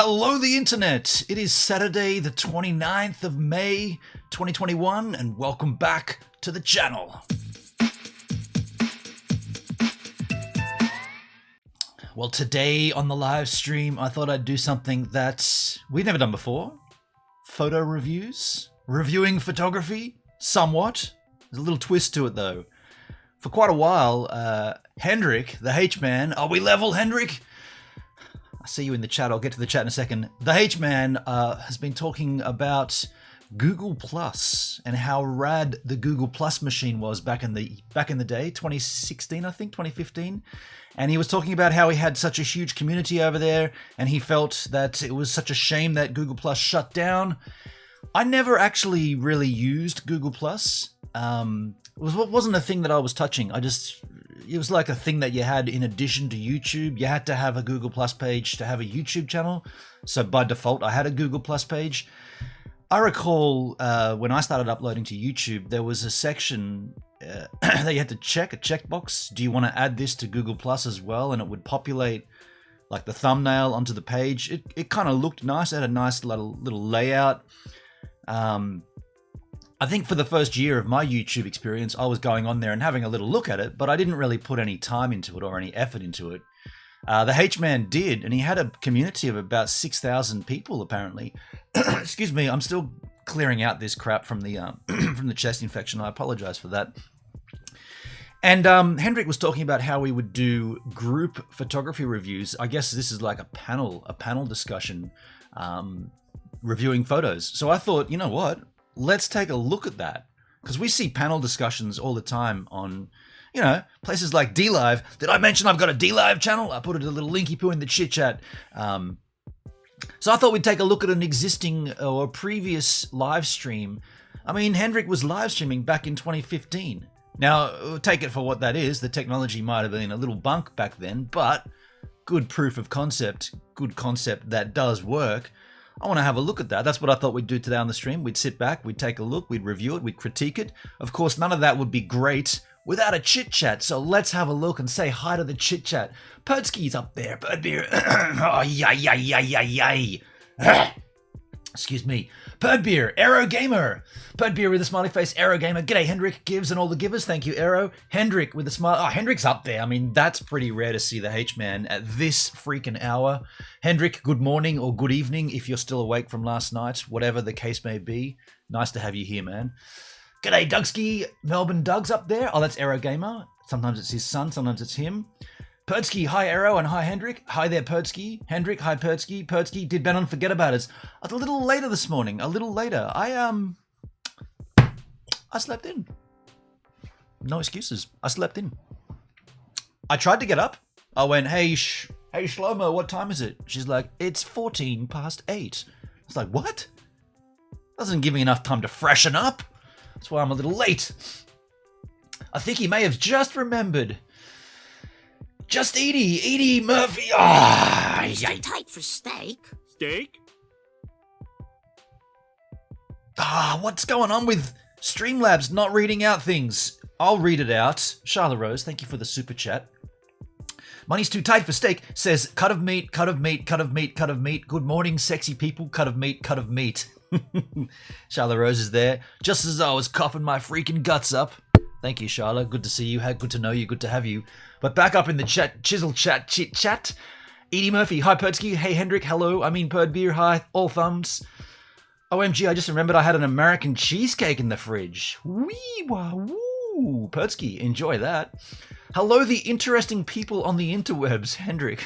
Hello the internet! It is Saturday the 29th of May 2021 and welcome back to the channel. Well, today on the live stream I thought I'd do something that we've never done before. Photo reviews, reviewing photography, somewhat. There's a little twist to it though. For quite a while, Hendrik, the H-Man, are we level, Hendrik? I see you in the chat. I'll get to the chat in a second. The H-Man has been talking about Google Plus and how rad the Google Plus machine was back in the day, 2016, I think, 2015. And he was talking about how he had such a huge community over there, and he felt that it was such a shame that Google Plus shut down. I never actually really used Google Plus. It wasn't a thing that I was touching. It was like a thing that you had in addition to YouTube. You had to have a Google Plus page to have a YouTube channel. So by default, I had a Google Plus page. I recall when I started uploading to YouTube, there was a section that you had to check, a checkbox. Do you want to add this to Google Plus as well? And it would populate like the thumbnail onto the page. It kind of looked nice. It had a nice little layout. I think for the first year of my YouTube experience, I was going on there and having a little look at it, but I didn't really put any time into it or any effort into it. The H-Man did, and he had a community of about 6,000 people, apparently. Excuse me, I'm still clearing out this crap from the from the chest infection. I apologize for that. And Hendrik was talking about how we would do group photography reviews. I guess this is like a panel discussion, reviewing photos. So I thought, you know what? Let's take a look at that, because we see panel discussions all the time on, places like DLive. Did I mention I've got a DLive channel? I put a little linky poo in the chit chat. So I thought we'd take a look at an existing or previous live stream. I mean, Hendrik was live streaming back in 2015. Now, take it for what that is. The technology might have been a little bunk back then, but good proof of concept, good concept that does work. I want to have a look at that. That's what I thought we'd do today on the stream. We'd sit back, we'd take a look, we'd review it, we'd critique it. Of course, none of that would be great without a chit-chat, so let's have a look and say hi to the chit-chat. Perdsky's up there, Birdbeer. Oh, yay. Excuse me. Birdbeer, Aero Gamer. Birdbeer with a smiley face, Aero Gamer. G'day, Hendrik, gives and all the givers. Thank you, Aero. Hendrik with a smile. Oh, Hendrik's up there. I mean, that's pretty rare to see the H-Man at this freaking hour. Hendrik, good morning or good evening if you're still awake from last night, whatever the case may be. Nice to have you here, man. G'day, Dugsky. Melbourne Doug's up there. Oh, that's Aero Gamer. Sometimes it's his son, sometimes it's him. Perdsky, hi Aero and hi Hendrik. Hi there, Perdsky. Hendrik, hi Perdsky. Perdsky, did Bannon forget about us? A little later this morning. A little later. I slept in. No excuses. I slept in. I tried to get up. I went, hey Shlomo, what time is it? She's like, it's 14 past 8. I was like, what? Doesn't give me enough time to freshen up. That's why I'm a little late. I think he may have just remembered. Just Edie Murphy. Ah, Too tight for steak. Steak? What's going on with Streamlabs not reading out things? I'll read it out. Charlotte Rose, thank you for the super chat. Money's too tight for steak, says cut of meat, cut of meat, cut of meat, cut of meat. Good morning, sexy people. Cut of meat, cut of meat. Charlotte Rose is there. Just as I was coughing my freaking guts up. Thank you, Charlotte. Good to see you. Good to know you. Good to have you. But back up in the chat, chisel chat, chit chat. Edie Murphy, hi Perdsky. Hey Hendrik, hello. I mean Birdbeer, hi. All thumbs. OMG, I just remembered I had an American cheesecake in the fridge. Wee wah woo. Perdsky, enjoy that. Hello, the interesting people on the interwebs, Hendrik.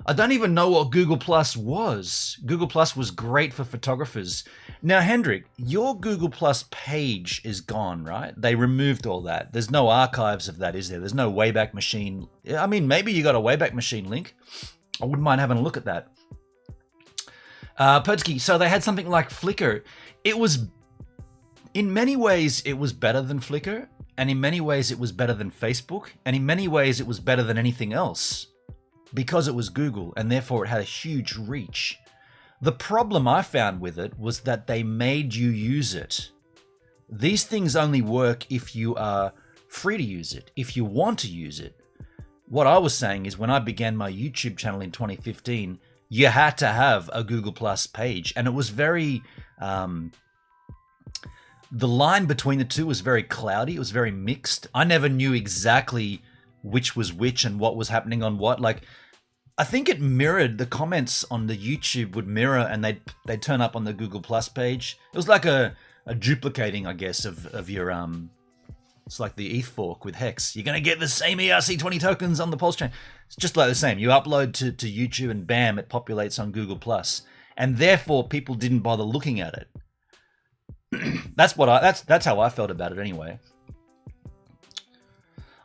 I don't even know what Google Plus was. Google Plus was great for photographers. Now, Hendrik, your Google Plus page is gone, right? They removed all that. There's no archives of that, is there? There's no Wayback Machine. I mean, maybe you got a Wayback Machine link. I wouldn't mind having a look at that. Perdsky, so they had something like Flickr. It was, in many ways, it was better than Flickr. And in many ways, it was better than Facebook. And in many ways, it was better than anything else. Because it was Google, and therefore it had a huge reach. The problem I found with it was that they made you use it. These things only work if you are free to use it, if you want to use it. What I was saying is when I began my YouTube channel in 2015, you had to have a Google Plus page, and it was very the line between the two was very cloudy. It was very mixed. I never knew exactly which was which and what was happening on what. Like, I think it mirrored the comments on the YouTube would mirror, and they'd turn up on the Google Plus page. It was like a duplicating, I guess, of your it's like the ETH fork with Hex. You're gonna get the same ERC20 tokens on the Pulse chain. It's just like the same. You upload to YouTube, and bam, it populates on Google Plus, and therefore people didn't bother looking at it. That's how I felt about it anyway.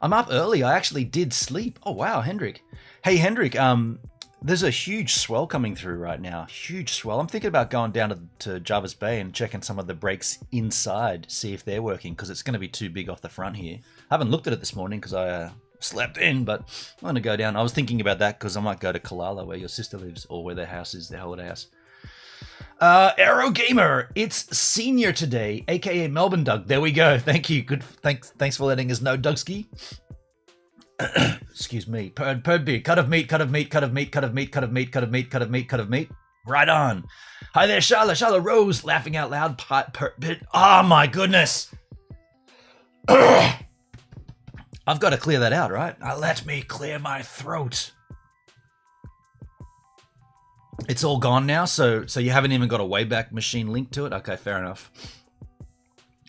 I'm up early. I actually did sleep. Oh wow, Hendrik. Hey Hendrik, there's a huge swell coming through right now. Huge swell. I'm thinking about going down to Jarvis Bay and checking some of the brakes inside, see if they're working, because it's going to be too big off the front here. I haven't looked at it this morning because I slept in, but I'm going to go down. I was thinking about that because I might go to Kalala, where your sister lives, or where their house is, their holiday house. Aero Gamer, it's Senior today, aka Melbourne Doug. There we go. Thank you. Good. Thanks for letting us know, Dugski. Excuse me. Perd beer. Cut of meat. Cut of meat. Cut of meat. Cut of meat. Cut of meat. Cut of meat. Cut of meat. Cut of meat. Right on. Hi there, Charlotte. Charlotte Rose, laughing out loud. Oh my goodness. I've got to clear that out, right? Now let me clear my throat. It's all gone now, so you haven't even got a Wayback Machine link to it? Okay, fair enough.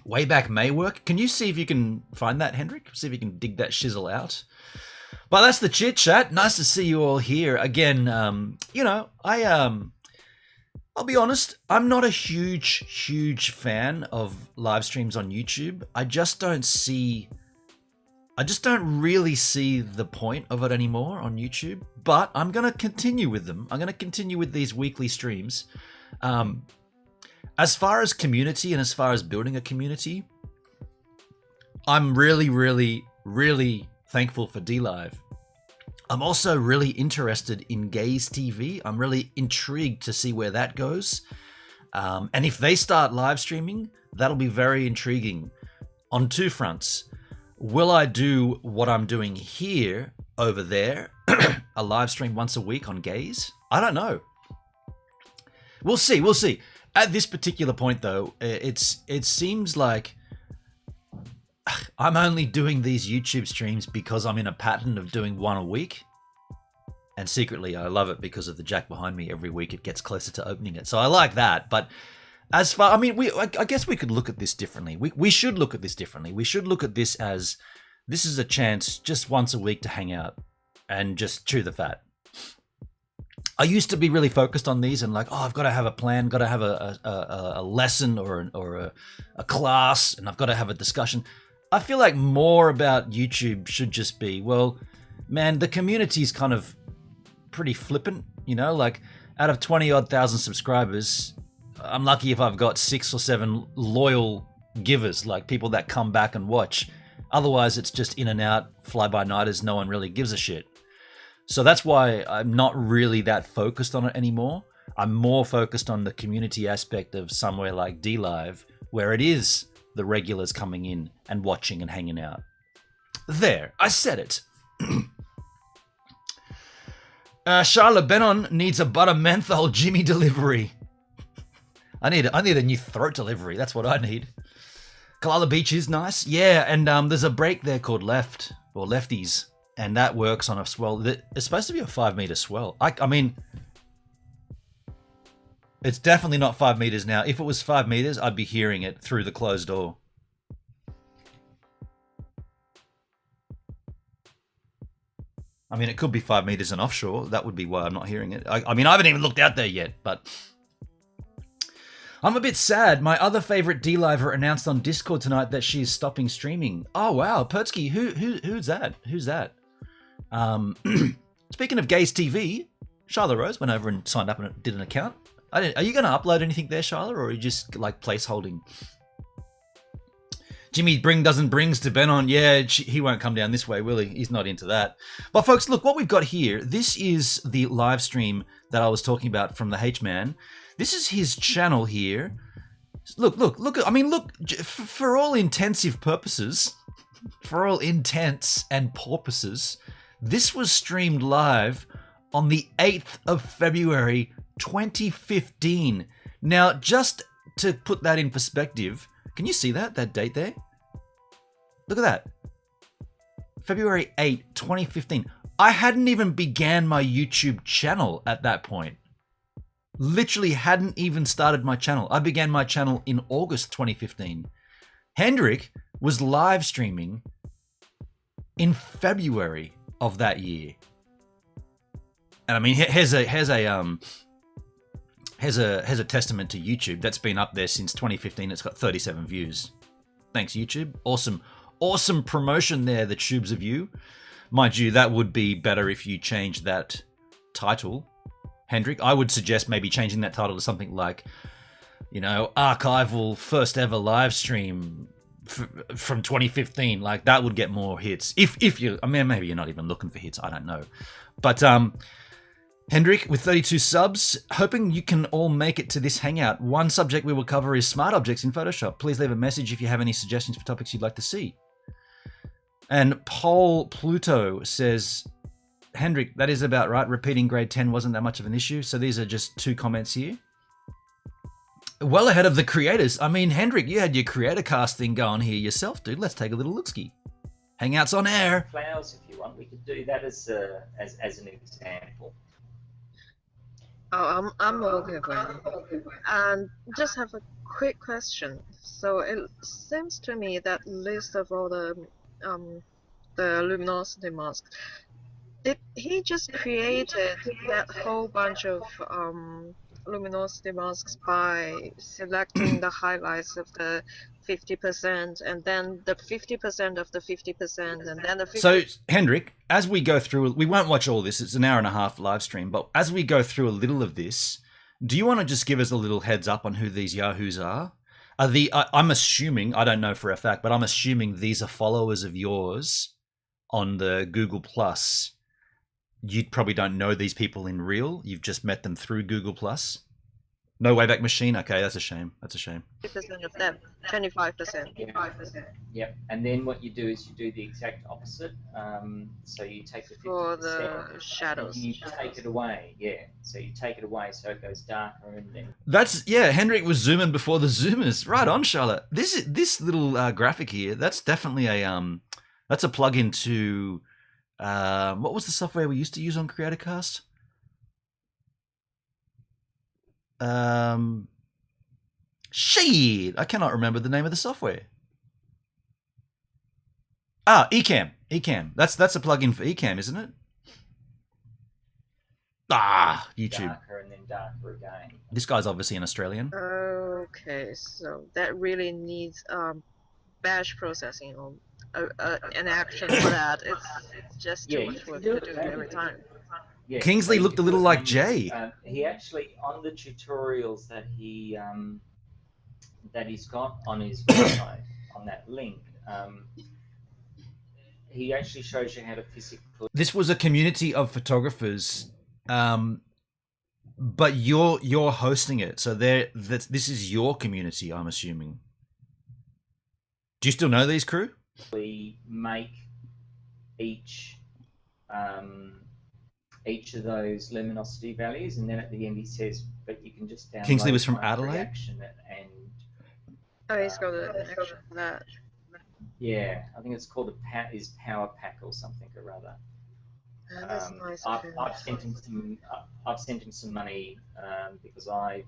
Wayback may work. Can you see if you can find that, Hendrik? See if you can dig that shizzle out. But that's the chit chat. Nice to see you all here again. You know, I'll be honest. I'm not a huge fan of live streams on YouTube. I just don't really see the point of it anymore on YouTube, but I'm going to continue with them. I'm going to continue with these weekly streams. As far as community and as far as building a community, I'm really thankful for DLive. I'm also really interested in GazeTV. I'm really intrigued to see where that goes. And if they start live streaming, that'll be very intriguing on two fronts. Will I do what I'm doing here over there, a live stream once a week on Gaze? I don't know. We'll see. At this particular point, though, it seems like I'm only doing these YouTube streams because I'm in a pattern of doing one a week. And secretly, I love it because of the jack behind me. Every week it gets closer to opening it. So I like that. But as far, I mean, I guess we could look at this differently. We should look at this differently. We should look at this as this is a chance just once a week to hang out and just chew the fat. I used to be really focused on these and like, oh, I've got to have a plan, got to have a lesson or a class, and I've got to have a discussion. I feel like more about YouTube should just be, well, man, the community's kind of pretty flippant, you know, like out of 20-odd thousand subscribers, I'm lucky if I've got 6 or 7 loyal givers, like people that come back and watch. Otherwise, it's just in and out, fly-by-nighters, no one really gives a shit. So that's why I'm not really that focused on it anymore. I'm more focused on the community aspect of somewhere like DLive, where it is the regulars coming in and watching and hanging out. There, I said it. Charlotte Benon needs a butter menthol Jimmy delivery. I need a new throat delivery. That's what I need. Kalala Beach is nice. Yeah, and there's a break there called Left, or Lefties, and that works on a swell. It's supposed to be a 5-meter swell. I mean, it's definitely not 5 meters now. If it was 5 meters, I'd be hearing it through the closed door. I mean, it could be 5 meters and offshore. That would be why I'm not hearing it. I mean, I haven't even looked out there yet, but I'm a bit sad. My other favorite DLiver announced on Discord tonight that she's stopping streaming. Oh, wow. Pertsky, who's that? Who's that? Speaking of GazeTV, Charlotte Rose went over and signed up and did an account. Are you going to upload anything there, Charlotte, or are you just like placeholding? Jimmy brings to Benon. Yeah, he won't come down this way, will he? He's not into that. But folks, look, what we've got here, this is the live stream that I was talking about from the H-Man. This is his channel here. Look. I mean, look, for all intensive purposes, for all intents and purposes, this was streamed live on the 8th of February 2015. Now, just to put that in perspective, can you see that date there? Look at that. February 8, 2015. I hadn't even began my YouTube channel at that point. Literally hadn't even started my channel. I began my channel in August 2015. Hendrik was live streaming in February of that year. And I mean, here's a testament to YouTube that's been up there since 2015. It's got 37 views. Thanks, YouTube. Awesome promotion there, the tubes of you. Mind you, that would be better if you changed that title, Hendrik. I would suggest maybe changing that title to something like, you know, archival first ever live stream from 2015. Like, that would get more hits. If you, I mean, maybe you're not even looking for hits. I don't know. But Hendrik, with 32 subs, hoping you can all make it to this hangout. One subject we will cover is smart objects in Photoshop. Please leave a message if you have any suggestions for topics you'd like to see. And Paul Pluto says, Hendrik, that is about right. Repeating grade 10 wasn't that much of an issue. So these are just 2 comments here. Well ahead of the creators. I mean, Hendrik, you had your creator cast thing going here yourself, dude. Let's take a little look-ski. Hangouts on air. Flowers, if you want, we could do that as an example. Oh, I'm okay with it. And just have a quick question. So it seems to me that list of all the luminosity masks, did he just created that whole bunch of luminosity masks by selecting the highlights of the 50% and then the 50% of the 50% and then the 50%? So, Hendrik, as we go through, we won't watch all this. It's an hour and a half live stream. But as we go through a little of this, do you want to just give us a little heads up on who these yahoos are? I'm assuming, I don't know for a fact, but I'm assuming these are followers of yours on the Google Plus. You probably don't know these people in real. You've just met them through Google Plus. No Wayback Machine. Okay, that's a shame. That's a shame. 50% of them, 25%. Yep. And then what you do is you do the exact opposite. So you take the 50% For the shadows. And you take it away. Yeah. So you take it away so it goes darker and then. That's, yeah. Hendrik was zooming before the zoomers. Right on, Charlotte. This little graphic here. That's definitely a that's a plug-in to what was the software we used to use on CreatorCast? Shit, I cannot remember the name of the software. Ecamm. That's a plugin for Ecamm, isn't it? YouTube. Darker and then darker again. This guy's obviously an Australian. Okay, so that really needs batch processing or an action for that. It's just too much work to do every time. Yeah, Kingsley looked a little like Jay. He actually, on the tutorials that he's got on his website, on that link, he actually shows you how to physically. This was a community of photographers, but you're hosting it, so this is your community, I'm assuming. Do you still know these crew? Make each of those luminosity values, and then at the end he says, but you can just download. Kingsley was from Adelaide? And oh, he's got an action for that. Yeah, I think it's called his Power Pack or something or other. That's nice. I've sent him some money because I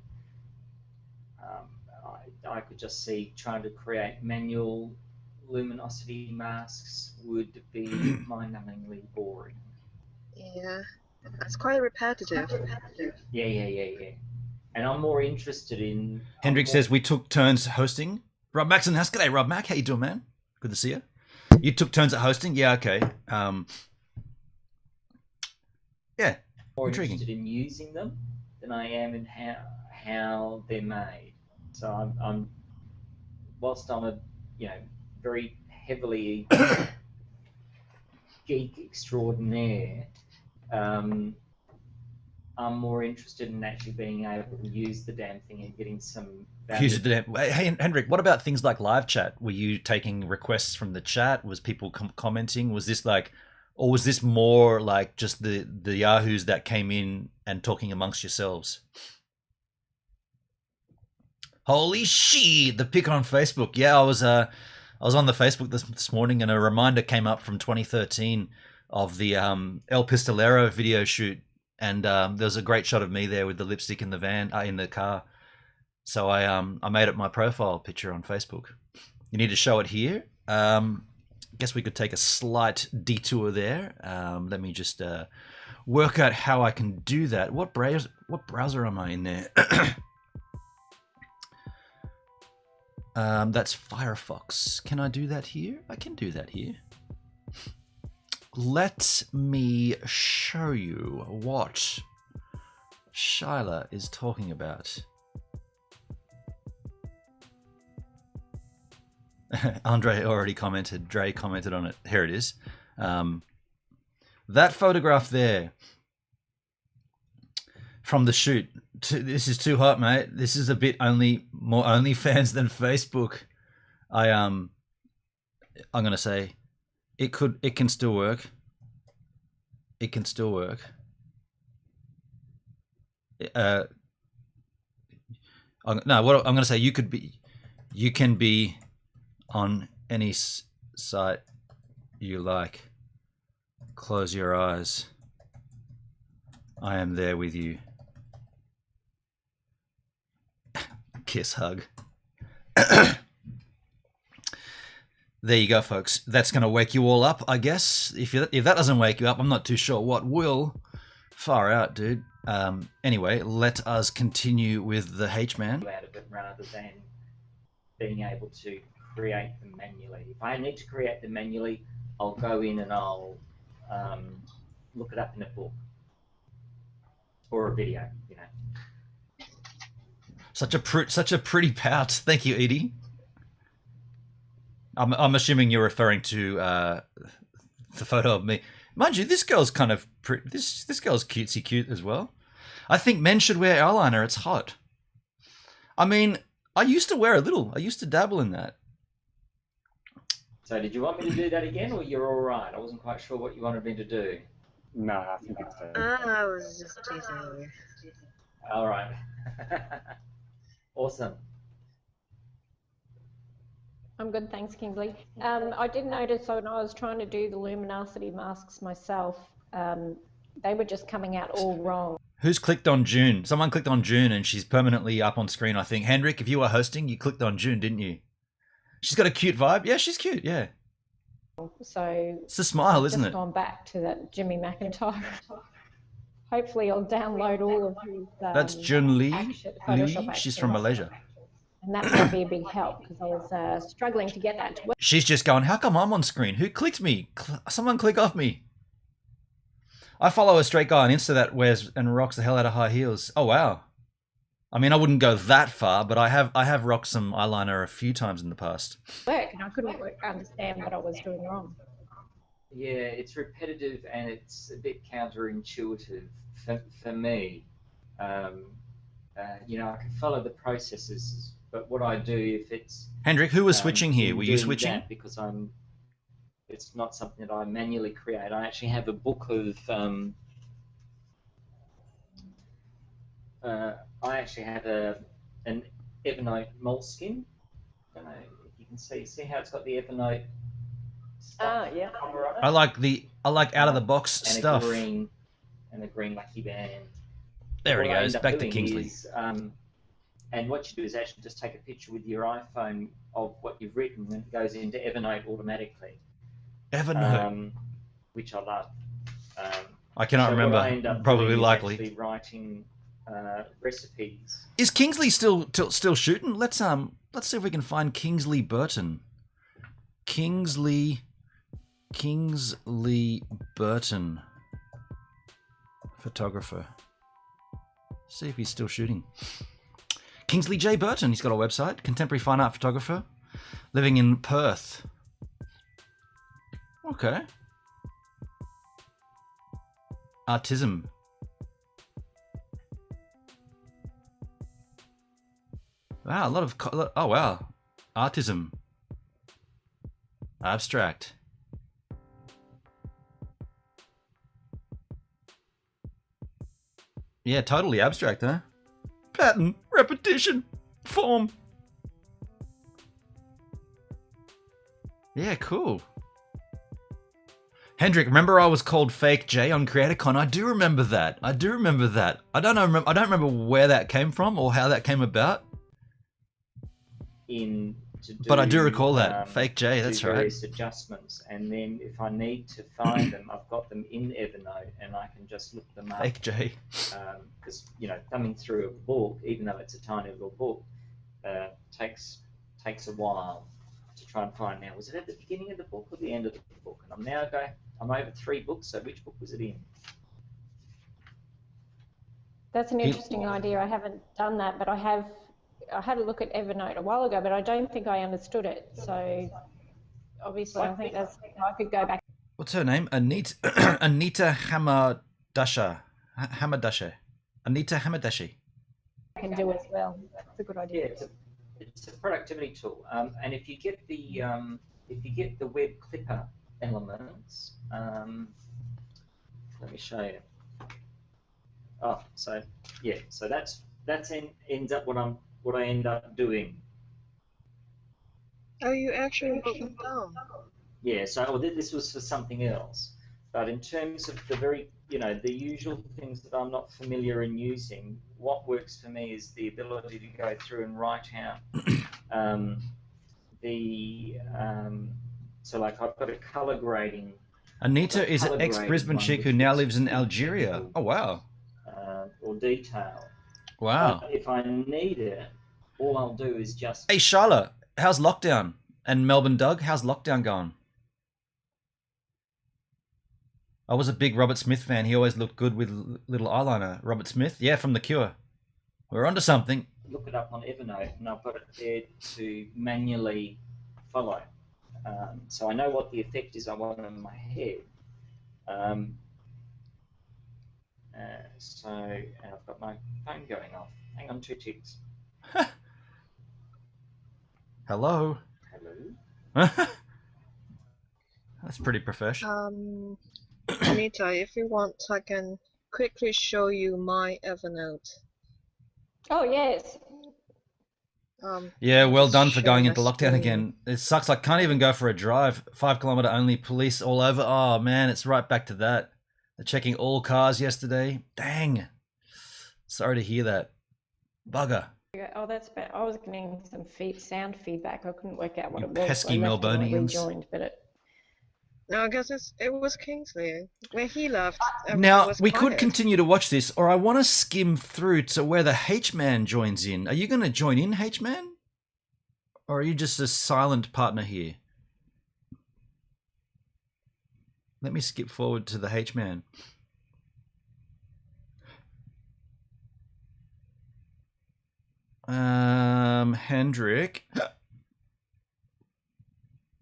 could just see trying to create manual luminosity masks would be mind-numbingly boring. Yeah, it's quite repetitive. Yeah. And I'm more interested in. Hendrik says we took turns hosting. Rob Max and Husk. G'day, Rob Mac. How you doing, man? Good to see you. You took turns at hosting. Yeah, okay. Yeah, more intriguing. Interested in using them than I am in how they're made. So I'm whilst I'm a very heavily geek extraordinaire. I'm more interested in actually being able to use the damn thing and getting some value. Use the damn. Hey, Hendrik, what about things like live chat? Were you taking requests from the chat? Was people commenting? Was this like Or was this more like just the yahoos that came in and talking amongst yourselves? Holy shit! The pic on Facebook. Yeah, I was on the Facebook this morning, and a reminder came up from 2013 of the El Pistolero video shoot, and there was a great shot of me there with the lipstick in the van, in the car. So I made it my profile picture on Facebook. You need to show it here. Guess we could take a slight detour there. Let me just work out how I can do that. What browser am I in there? That's Firefox. Can I do that here? I can do that here. Let me show you what Shyla is talking about. Andre already commented. Dre commented on it. Here it is. That photograph there from the shoot. This is too hot, mate. This is a bit more OnlyFans than Facebook. I'm gonna say it can still work. It can still work. No, what I'm gonna say, you can be on any site you like. Close your eyes. I am there with you. Kiss, hug. There you go, folks. That's going to wake you all up, I guess. If that doesn't wake you up, I'm not too sure what will. Far out, dude. Anyway, let us continue with the H-Man. Out of it rather than being able to create them manually. If I need to create them manually, I'll go in and I'll look it up in a book or a video, you know. Such a pretty pout. Thank you, Edie. I'm assuming you're referring to the photo of me. Mind you, this girl's kind of this girl's cutesy cute as well. I think men should wear eyeliner. It's hot. I mean, I used to wear a little. I used to dabble in that. So did you want me to do that again, or you're all right? I wasn't quite sure what you wanted me to do. No, I think it's I was just teasing you. All right. Awesome. I'm good, thanks, Kingsley. I did notice when I was trying to do the luminosity masks myself, they were just coming out all wrong. Who's clicked on June? Someone clicked on June and she's permanently up on screen, I think. Hendrik, if you were hosting, you clicked on June, didn't you? She's got a cute vibe. Yeah, she's cute, yeah. So it's a smile, isn't it? Just gone back to that Jimmy McIntyre. Hopefully I'll download all of his That's Jun Lee. Photoshop She's from Malaysia. And that might be a big help because I was struggling to get that to work. She's just going, how come I'm on screen? Who clicked me? Someone click off me. I follow a straight guy on Insta that wears and rocks the hell out of high heels. Oh, wow. I mean, I wouldn't go that far, but I have rocked some eyeliner a few times in the past. And I couldn't understand what I was doing wrong. Yeah, it's repetitive and it's a bit counterintuitive for me. You know, I can follow the processes, but what I do if it's... Hendrik, who was switching here? Were you switching? Because it's not something that I manually create. I actually have a book of... I actually have an Evernote moleskin. I don't know if you can see how it's got the Evernote stuff yeah. cover on it. I like out of the box and stuff. A green lucky band. There he What I goes. end up Back to doing Kingsley. is, and what you do is actually just take a picture with your iPhone of what you've written, and it goes into Evernote automatically. Evernote, which I love. I cannot so remember. What I end up Probably doing is likely. actually writing recipes. Is Kingsley still shooting? Let's see if we can find Kingsley Burton. Kingsley Burton, photographer. See if he's still shooting. Kingsley J. Burton. He's got a website. Contemporary fine art photographer, living in Perth. Okay. Artism. Wow, a lot of... Oh, wow. Artism. Abstract. Yeah, totally abstract, huh? Pattern, repetition, form. Yeah, cool. Hendrik, remember I was called Fake J on CreatorCon? I do remember that. I don't remember where that came from or how that came about. But I do recall that. Fake J, that's right. Various adjustments, and then if I need to find them, I've got them in Evernote, and I can just look them up. Fake J. Because thumbing through a book, even though it's a tiny little book, takes a while to try and find. Now, was it at the beginning of the book or the end of the book? And I'm over 3 books. So which book was it in? That's an interesting idea. I haven't done that, but I had a look at Evernote a while ago, but I don't think I understood it. So obviously, I think I could go back. What's her name? Anita Hamadasha. Anita Hamadashi. I can do as well. That's a good idea. Yeah, it's a productivity tool. And if you get the web clipper elements, let me show you. Oh, so yeah, so ends up what I end up doing. Oh, you actually wrote them down. Yeah, so this was for something else. But in terms of the the usual things that I'm not familiar in using, what works for me is the ability to go through and write out so like I've got a color grading. Anita is an ex-Brisbane chick who now lives in Algeria. Oh, wow. Or detail. Wow. But if I need it, all I'll do is just... Hey, Charlotte, how's lockdown? And Melbourne Doug, how's lockdown going? I was a big Robert Smith fan. He always looked good with little eyeliner. Robert Smith? Yeah, from The Cure. We're onto something. Look it up on Evernote, and I've got it there to manually follow. So I know what the effect is I want in my head. And I've got my phone going off. Hang on 2 ticks. Hello. Hello. That's pretty professional. Anita, if you want, I can quickly show you my Evernote. Oh, yes. Yeah, well done for going into lockdown again. It sucks. I can't even go for a drive. 5 kilometre only, police all over. Oh, man, it's right back to that. They're checking all cars yesterday. Dang. Sorry to hear that. Bugger. Oh, that's bad. I was getting some sound feedback. I couldn't work out what it was. Pesky Melburnians. Rejoined, but No, I guess it was Kingsley. When he left, now, we could continue to watch this, or I want to skim through to where the H-Man joins in. Are you going to join in, H-Man? Or are you just a silent partner here? Let me skip forward to the H-Man.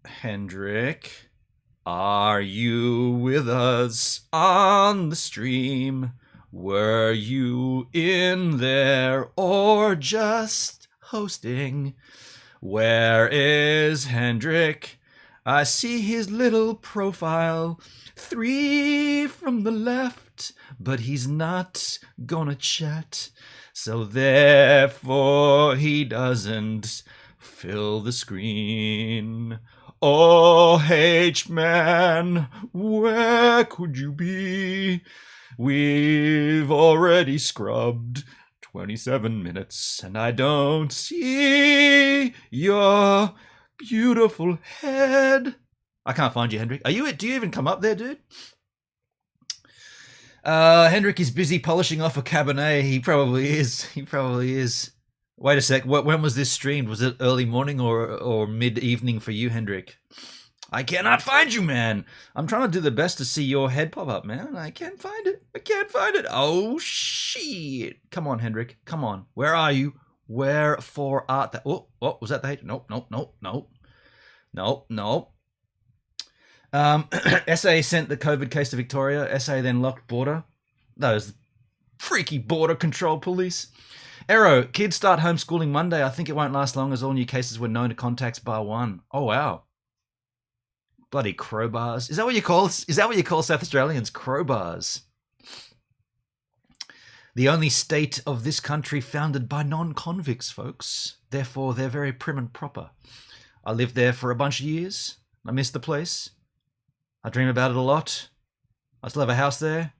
Hendrik, are you with us on the stream? Were you in there or just hosting? Where is Hendrik? I see his little profile, 3 from the left, but he's not gonna chat. So therefore he doesn't fill the screen. Oh, H-Man, where could you be? We've already scrubbed 27 minutes, and I don't see your beautiful head. I can't find you, Hendrik. Do you even come up there, dude? Hendrik is busy polishing off a Cabernet. He probably is. Wait a sec. When was this streamed? Was it early morning or mid-evening for you, Hendrik? I cannot find you, man. I'm trying to do the best to see your head pop up, man. I can't find it. Oh, shit. Come on, Hendrik. Come on. Where are you? Wherefore art thou? Oh, was that the hate? Nope. SA sent the COVID case to Victoria. SA then locked border. Those freaky border control police. Arrow, kids start homeschooling Monday. I think it won't last long as all new cases were known to contacts bar 1. Oh, wow. Bloody crowbars. Is that what you call South Australians? Crowbars. The only state of this country founded by non-convicts, folks. Therefore, they're very prim and proper. I lived there for a bunch of years. I miss the place. I dream about it a lot. I still have a house there.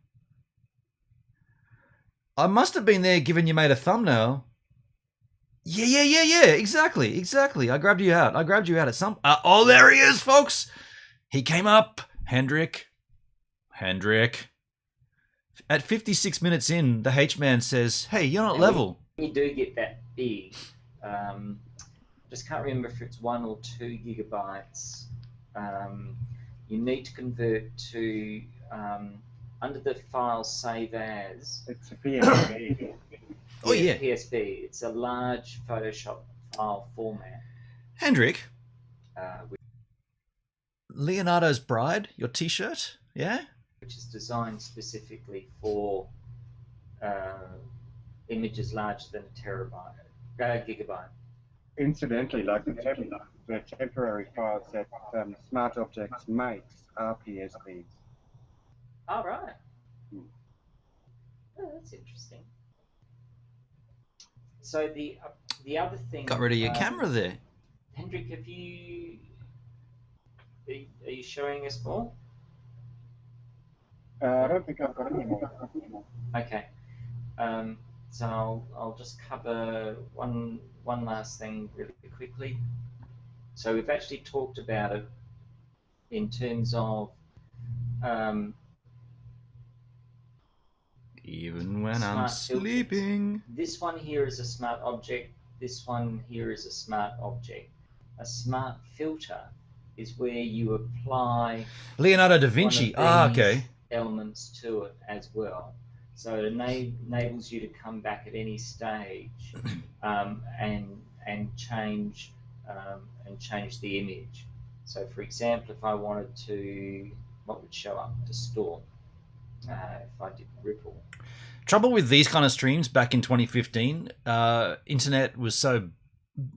I must have been there given you made a thumbnail. Yeah. Exactly. I grabbed you out at some... oh, there he is, folks. He came up. Hendrik. At 56 minutes in, the H-man says, hey, you're not level. When you do get that big, just can't remember if it's 1 or 2 gigabytes, you need to convert to, under the file save as. It's a PSB. Oh, yeah. PSB. It's a large Photoshop file format. Hendrik, Which Leonardo's Bride, your t-shirt, yeah? which is designed specifically for images larger than a gigabyte. Incidentally, like the temporary files that Smart Objects makes are PSBs. Oh, right. Oh, that's interesting. So the other thing... Got rid of your camera there. Hendrik, are you showing us more? I don't think I've got any more. Okay. So I'll just cover one last thing really quickly. So we've actually talked about it in terms of Even when I'm sleeping. This one here is a smart object. This one here is a smart object. A smart filter is where you apply Leonardo da Vinci. Okay. elements to it as well. So it enables you to come back at any stage and change the image. So for example, if I wanted to, what would show up? Distort. If I did ripple. Trouble with these kind of streams back in 2015, internet was so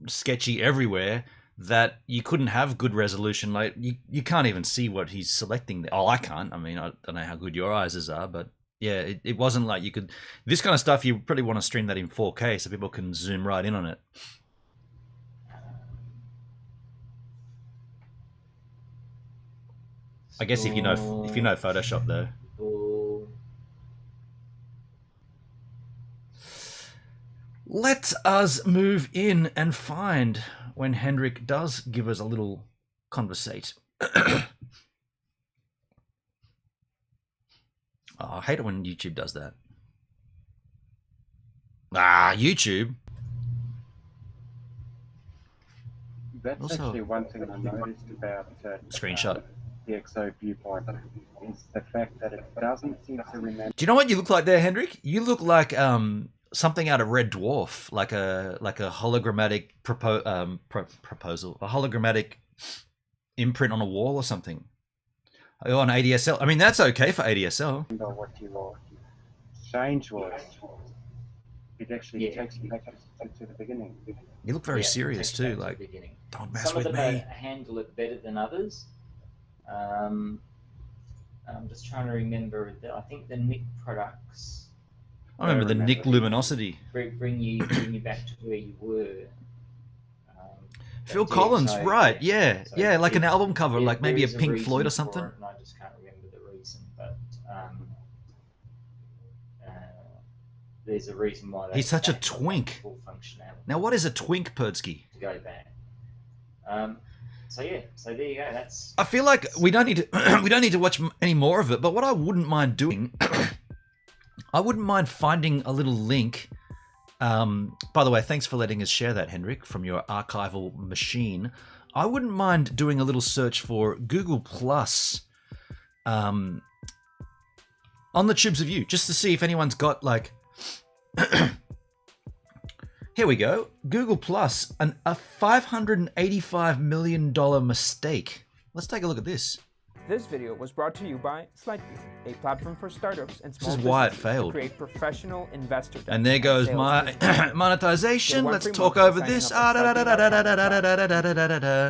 sketchy everywhere that you couldn't have good resolution. Like you can't even see what he's selecting there. Oh, I can't. I mean, I don't know how good your eyes are, but yeah, it wasn't like you could. This kind of stuff, you probably want to stream that in 4K so people can zoom right in on it. I guess if you know Photoshop though. Let us move in and find when Hendrik does give us a little conversate. Oh, I hate it when YouTube does that. YouTube. That's Also, actually one thing I noticed about screenshot. the XO viewpoint is the fact that it doesn't seem to remember. Do you know what you look like there, Hendrik? You look like something out of Red Dwarf, like a hologrammatic proposal, a hologrammatic imprint on a wall or something. On ADSL. I mean, that's okay for ADSL. Remember what your change was. It actually takes you back to the beginning. You look very serious too. Like, don't mess with me. Some of them handle it better than others. I'm just trying to remember. I think the Nick products. I remember the Nick Luminosity. Bring you back to where you were. Phil Collins, right? Yeah, so yeah, like an album cover, like maybe a Pink Floyd or something. And I just can't remember the reason, but there's a reason why. He's such a twink. Full functionality. Now, what is a twink, Perdsky? To go back. So there you go. That's. I feel like we don't need to watch any more of it. But what I wouldn't mind doing, I wouldn't mind finding a little link. By the way, thanks for letting us share that, Hendrik, from your archival machine. I wouldn't mind doing a little search for Google Plus on the Tubes of You, just to see if anyone's got like. Here we go. Google Plus, a $585 million mistake. Let's take a look at this. This video was brought to you by Slightly, a platform for startups and small This is why it businesses failed. to create professional investor decks And there goes sales my business. monetization. Get one Let's free talk month over by this. signing up at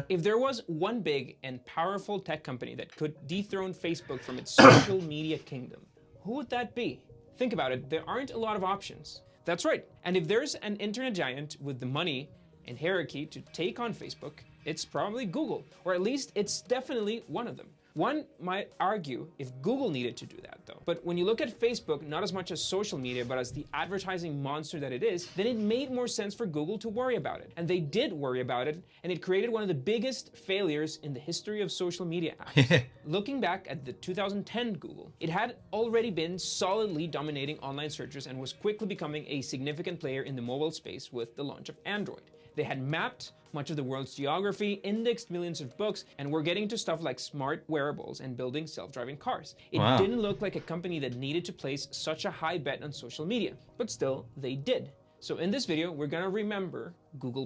If there was one big and powerful tech company that could dethrone Facebook from its social media kingdom, who would that be? Think about it, there aren't a lot of options. That's right. And if there's an internet giant with the money and hierarchy to take on Facebook, it's probably Google, or at least it's definitely one of them. One might argue if Google needed to do that though. But when you look at Facebook, not as much as social media, but as the advertising monster that it is, then it made more sense for Google to worry about it. And they did worry about it, and it created one of the biggest failures in the history of social media apps. Looking back at the 2010 Google, it had already been solidly dominating online searches and was quickly becoming a significant player in the mobile space with the launch of Android. They had mapped much of the world's geography, indexed millions of books, and were getting to stuff like smart wearables and building self-driving cars. It didn't look like a company that needed to place such a high bet on social media, but still, they did. So in this video, we're gonna remember Google+,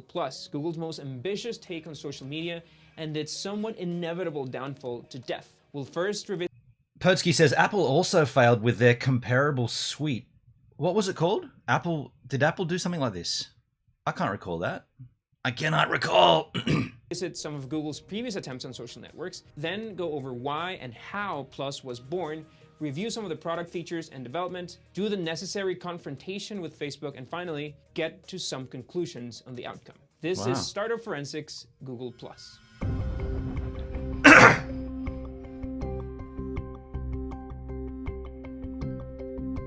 Google's most ambitious take on social media, and its somewhat inevitable downfall to death. We'll first revisit... Pertsky says Apple also failed with their comparable suite. What was it called? Did Apple do something like this? I can't recall that. I cannot recall. Visit some of Google's previous attempts on social networks, then go over why and how Plus was born, review some of the product features and development, do the necessary confrontation with Facebook, and finally, get to some conclusions on the outcome. This is Startup Forensics Google+.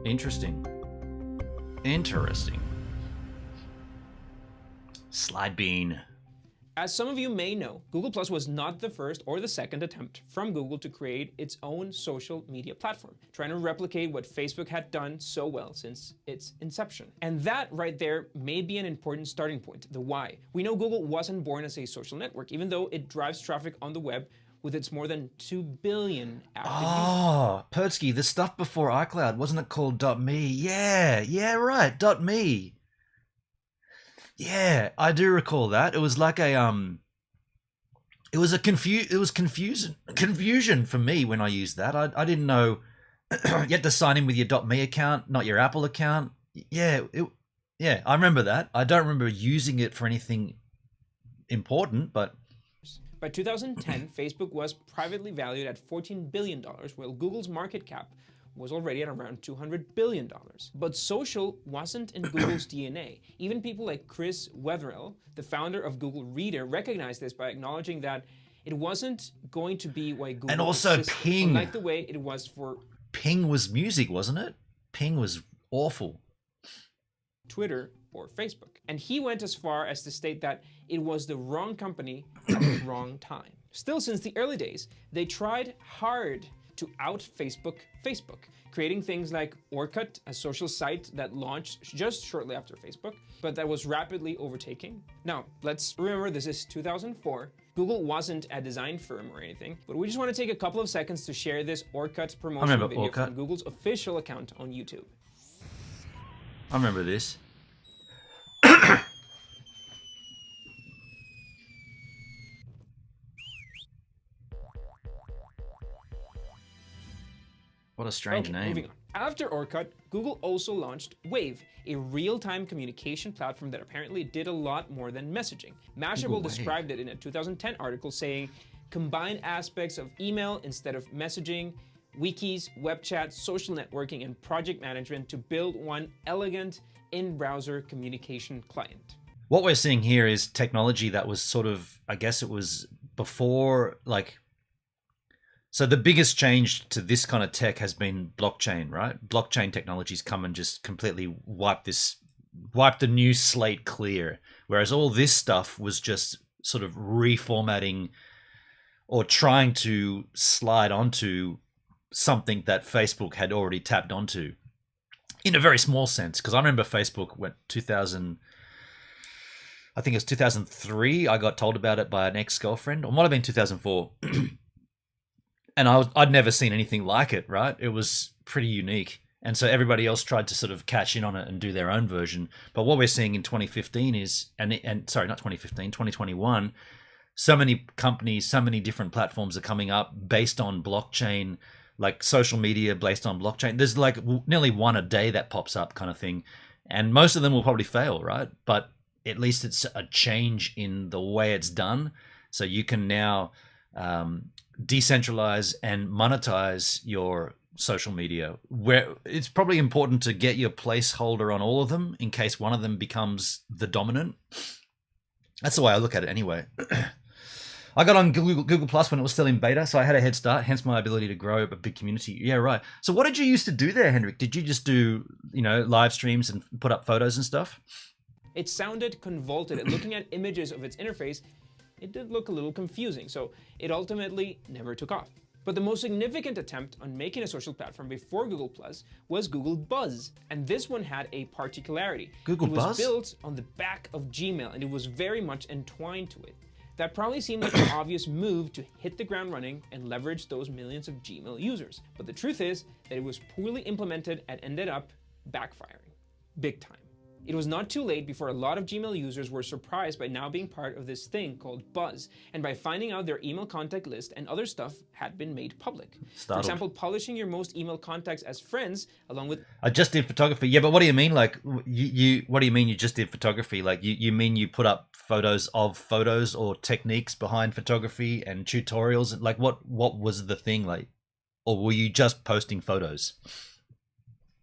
Interesting. Interesting. Slide bean. As some of you may know, Google Plus was not the first or the second attempt from Google to create its own social media platform, trying to replicate what Facebook had done so well since its inception. And that right there may be an important starting point, the why. We know Google wasn't born as a social network, even though it drives traffic on the web with its more than 2 billion active users. Oh, Pertsky, the stuff before iCloud, wasn't it called .me? Yeah, right, .me. Yeah, I do recall that. It was like a it was confusion for me when I used that. I didn't know you had to sign in with your .me account, not your Apple account. Yeah, I remember that. I don't remember using it for anything important, but by 2010, Facebook was privately valued at $14 billion, while Google's market cap was already at around $200 billion. But social wasn't in Google's DNA. Even people like Chris Wetherell, the founder of Google Reader, recognized this by acknowledging that it wasn't going to be why Google and also existed, Ping. unlike the way it was for Ping was music, wasn't it? Ping was awful. Twitter or Facebook. And he went as far as to state that it was the wrong company at the wrong time. Still, since the early days, they tried hard to out Facebook, creating things like Orkut, a social site that launched just shortly after Facebook, but that was rapidly overtaking. Now, let's remember this is 2004. Google wasn't a design firm or anything, but we just want to take a couple of seconds to share this Orkut promotional video from Google's official account on YouTube. I remember this. What a strange name. Moving on. After Orkut, Google also launched Wave, a real-time communication platform that apparently did a lot more than messaging. Mashable described it in a 2010 article saying, combine aspects of email instead of messaging, wikis, web chat, social networking, and project management to build one elegant in-browser communication client. What we're seeing here is technology that was sort of, I guess it was before, like, so the biggest change to this kind of tech has been blockchain, right? Blockchain technologies come and just completely wipe the new slate clear. Whereas all this stuff was just sort of reformatting or trying to slide onto something that Facebook had already tapped onto in a very small sense. Because I remember Facebook went 2000, I think it was 2003. I got told about it by an ex-girlfriend, or it might have been 2004. And I'd never seen anything like it, right? It was pretty unique. And so everybody else tried to sort of catch in on it and do their own version. But what we're seeing in 2015 is, sorry, not 2015, 2021, so many companies, so many different platforms are coming up based on blockchain, like social media based on blockchain. There's like nearly one a day that pops up kind of thing. And most of them will probably fail, right? But at least it's a change in the way it's done. So you can now decentralize and monetize your social media, where it's probably important to get your placeholder on all of them in case one of them becomes the dominant. That's the way I look at it anyway. I got on Google Plus when it was still in beta, so I had a head start, hence my ability to grow a big community. Yeah, right. So what did you used to do there, Hendrik? Did you just do, live streams and put up photos and stuff? It sounded convoluted, and looking at images of its interface, it did look a little confusing, so it ultimately never took off. But the most significant attempt on making a social platform before Google Plus was Google Buzz, and this one had a particularity. Google Buzz? It was built on the back of Gmail, and it was very much entwined to it. That probably seemed like an obvious move to hit the ground running and leverage those millions of Gmail users. But the truth is that it was poorly implemented and ended up backfiring. Big time. It was not too late before a lot of Gmail users were surprised by now being part of this thing called Buzz, and by finding out their email contact list and other stuff had been made public. For example, publishing your most email contacts as friends, along with... I just did photography. Yeah, but what do you mean? Like, what do you mean you just did photography? Like, you mean you put up photos of photos or techniques behind photography and tutorials? Like, what was the thing like? Or were you just posting photos?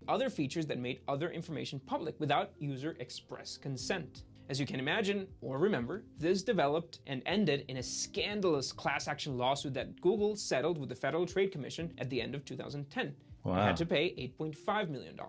Other features that made other information public without user express consent. As you can imagine or remember, this developed and ended in a scandalous class action lawsuit that Google settled with the Federal Trade Commission at the end of 2010. Wow. They had to pay $8.5 million.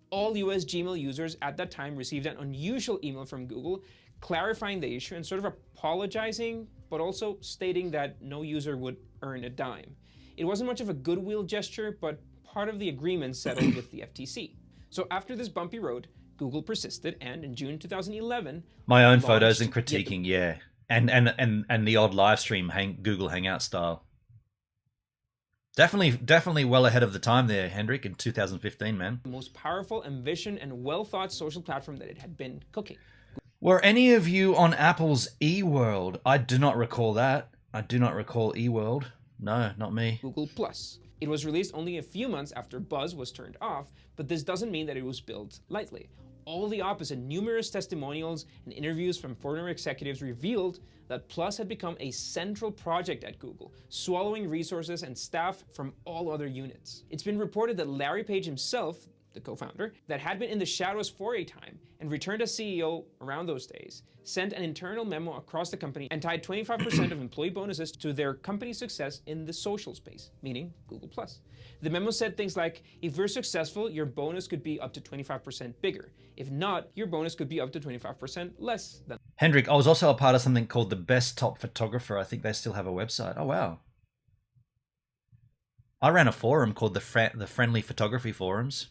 All US Gmail users at that time received an unusual email from Google clarifying the issue and sort of apologizing, but also stating that no user would earn a dime. It wasn't much of a goodwill gesture, but part of the agreement settled with the FTC. So after this bumpy road, Google persisted, and in June 2011, my own photos and critiquing, yeah, and the odd live stream Google Hangout style. Definitely well ahead of the time there, Hendrik, in 2015, man. The most powerful, ambitious, and well-thought social platform that it had been cooking. Were any of you on Apple's eWorld? I do not recall that. I do not recall eWorld. No, not me. Google Plus. It was released only a few months after Buzz was turned off, but this doesn't mean that it was built lightly. All the opposite. Numerous testimonials and interviews from former executives revealed that Plus had become a central project at Google, swallowing resources and staff from all other units. It's been reported that Larry Page himself, the co-founder, that had been in the shadows for a time and returned as CEO around those days, sent an internal memo across the company and tied 25% of employee bonuses to their company's success in the social space, meaning Google+. The memo said things like, if we're successful, your bonus could be up to 25% bigger. If not, your bonus could be up to 25% less than. Hendrik, I was also a part of something called the Best Top Photographer. I think they still have a website. Oh, wow. I ran a forum called the Friendly Photography Forums.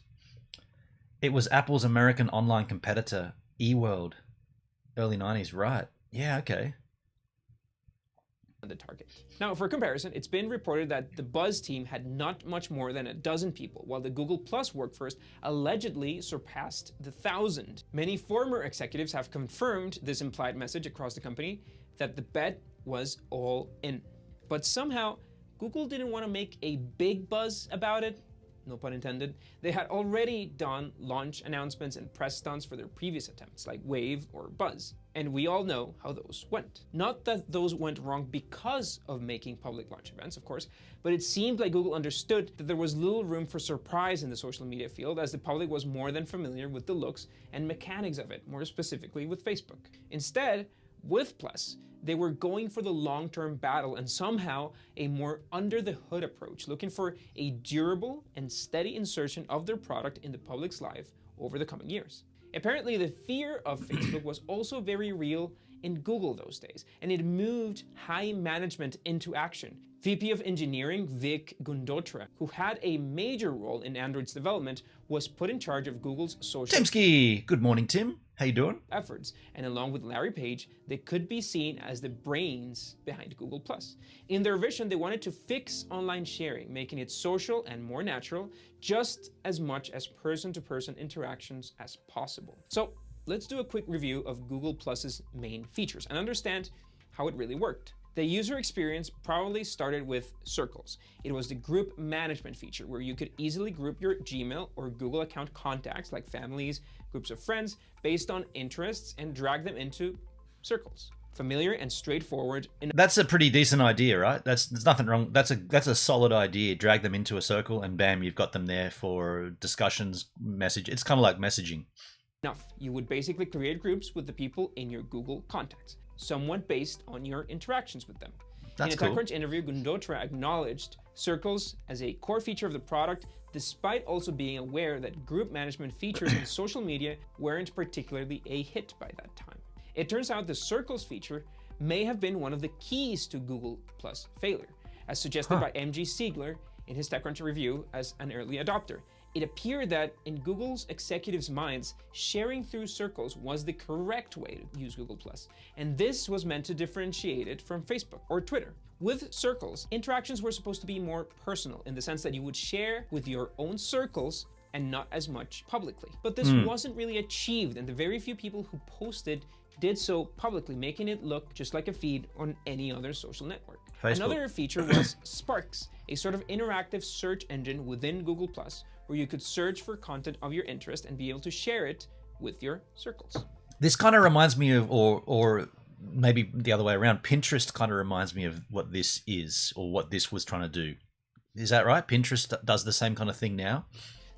It was Apple's American online competitor, eWorld. Early 90s, right. Yeah, okay. The target. Now, for comparison, it's been reported that the Buzz team had not much more than a dozen people, while the Google Plus workforce allegedly surpassed the 1,000. Many former executives have confirmed this implied message across the company that the bet was all in. But somehow, Google didn't want to make a big buzz about it. No pun intended. They had already done launch announcements and press stunts for their previous attempts, like Wave or Buzz. And we all know how those went. Not that those went wrong because of making public launch events, of course, but it seemed like Google understood that there was little room for surprise in the social media field, as the public was more than familiar with the looks and mechanics of it, more specifically with Facebook. Instead, with Plus, they were going for the long-term battle and somehow a more under-the-hood approach, looking for a durable and steady insertion of their product in the public's life over the coming years. Apparently, the fear of Facebook was also very real in Google those days, and it moved high management into action. VP of Engineering Vic Gundotra, who had a major role in Android's development, was put in charge of Google's social Timsky! Good morning, Tim. How you doing? Efforts, and along with Larry Page, they could be seen as the brains behind Google+. In their vision, they wanted to fix online sharing, making it social and more natural, just as much as person-to-person interactions as possible. So let's do a quick review of Google+'s main features and understand how it really worked. The user experience probably started with Circles. It was the group management feature where you could easily group your Gmail or Google account contacts like families, groups of friends, based on interests and drag them into circles. familiar and straightforward. That's a pretty decent idea, right? There's nothing wrong. That's a solid idea. Drag them into a circle and bam, you've got them there for discussions, message. It's kind of like messaging. Enough. You would basically create groups with the people in your Google contacts, somewhat based on your interactions with them. That's in a cool. TechCrunch interview, Gundotra acknowledged circles as a core feature of the product, despite also being aware that group management features in social media weren't particularly a hit by that time. It turns out the circles feature may have been one of the keys to Google Plus failure, as suggested by MG Siegler in his TechCrunch review as an early adopter. It appeared that in Google's executives' minds, sharing through circles was the correct way to use Google+, and this was meant to differentiate it from Facebook or Twitter. With circles, interactions were supposed to be more personal in the sense that you would share with your own circles and not as much publicly. But this wasn't really achieved, and the very few people who posted did so publicly, making it look just like a feed on any other social network. Facebook. Another feature was Sparks, a sort of interactive search engine within Google+, where you could search for content of your interest and be able to share it with your circles. This kind of reminds me of, or maybe the other way around, Pinterest kind of reminds me of what this is, or what this was trying to do. Is that right? Pinterest does the same kind of thing now?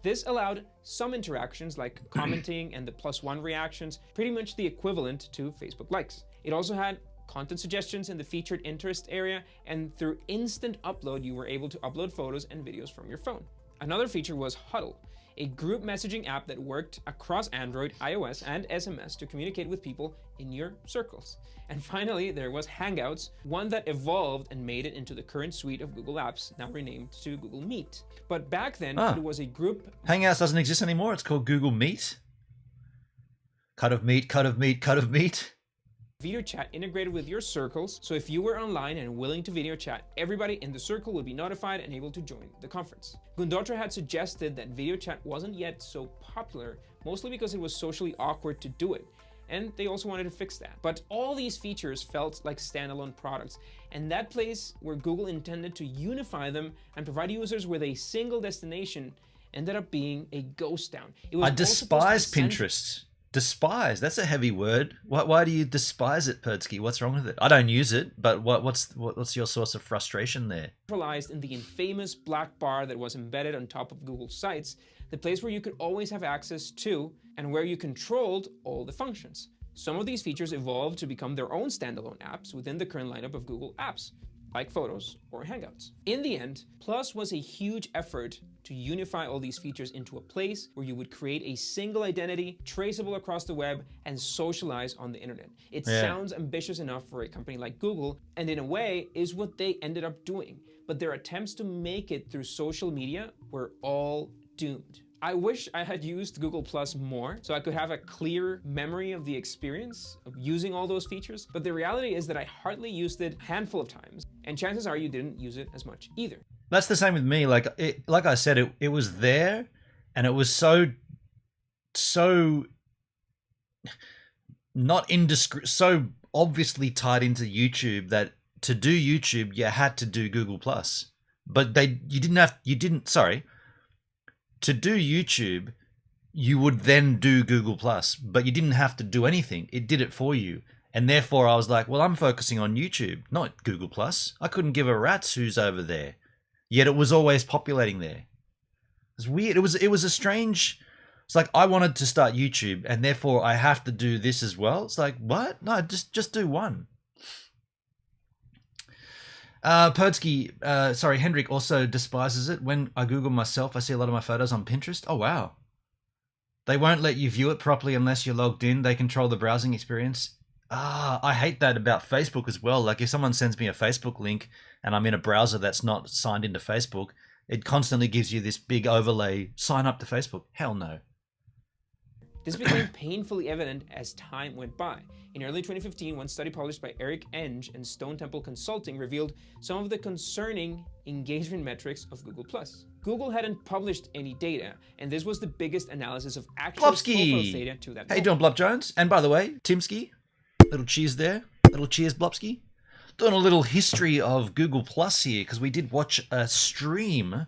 This allowed some interactions like commenting and the +1 reactions, pretty much the equivalent to Facebook likes. It also had content suggestions in the featured interest area, and through instant upload, you were able to upload photos and videos from your phone. Another feature was Huddle, a group messaging app that worked across Android, iOS, and SMS to communicate with people in your circles. And finally, there was Hangouts, one that evolved and made it into the current suite of Google apps, now renamed to Google Meet. But back then, it was a group... Hangouts doesn't exist anymore. It's called Google Meet. Cut of meat, cut of meat, cut of meat. Video chat integrated with your circles, so if you were online and willing to video chat, everybody in the circle would be notified and able to join the conference. Gundotra had suggested that video chat wasn't yet so popular, mostly because it was socially awkward to do it, and they also wanted to fix that. But all these features felt like standalone products, and that place where Google intended to unify them and provide users with a single destination ended up being a ghost town. It was I despise Pinterest. Despise, that's a heavy word. Why do you despise it, Perdsky? What's wrong with it? I don't use it, but what's your source of frustration there? Centralized in the infamous black bar that was embedded on top of Google Sites, the place where you could always have access to and where you controlled all the functions. Some of these features evolved to become their own standalone apps within the current lineup of Google apps, like Photos or Hangouts. In the end, Plus was a huge effort to unify all these features into a place where you would create a single identity, traceable across the web, and socialize on the internet. It sounds ambitious enough for a company like Google, and in a way is what they ended up doing. But their attempts to make it through social media were all doomed. I wish I had used Google Plus more so I could have a clear memory of the experience of using all those features, but the reality is that I hardly used it a handful of times, and chances are you didn't use it as much either. That's the same with me. Like I said, it was there, and it was so not indiscreet, so obviously tied into YouTube that to do YouTube you had to do Google Plus. But to do YouTube, you would then do Google Plus, but you didn't have to do anything. It did it for you. And therefore I was like, well, I'm focusing on YouTube, not Google Plus. I couldn't give a rat's who's over there. Yet it was always populating there. It's weird. It was a strange, it's like I wanted to start YouTube and therefore I have to do this as well. It's like, what? No, just do one. Perdsky, sorry, Hendrik also despises it. When I Google myself, I see a lot of my photos on Pinterest. Oh, wow. They won't let you view it properly unless you're logged in. They control the browsing experience. I hate that about Facebook as well. Like if someone sends me a Facebook link and I'm in a browser that's not signed into Facebook, it constantly gives you this big overlay, sign up to Facebook. Hell no. This became painfully evident as time went by. In early 2015, one study published by Eric Enge and Stone Temple Consulting revealed some of the concerning engagement metrics of Google+. Google hadn't published any data, and this was the biggest analysis of actual profiles data to that. How you doing, Blop Jones? And by the way, Timsky, little cheers there. Little cheers, Blopsky. doing a little history of Google Plus here because we did watch a stream.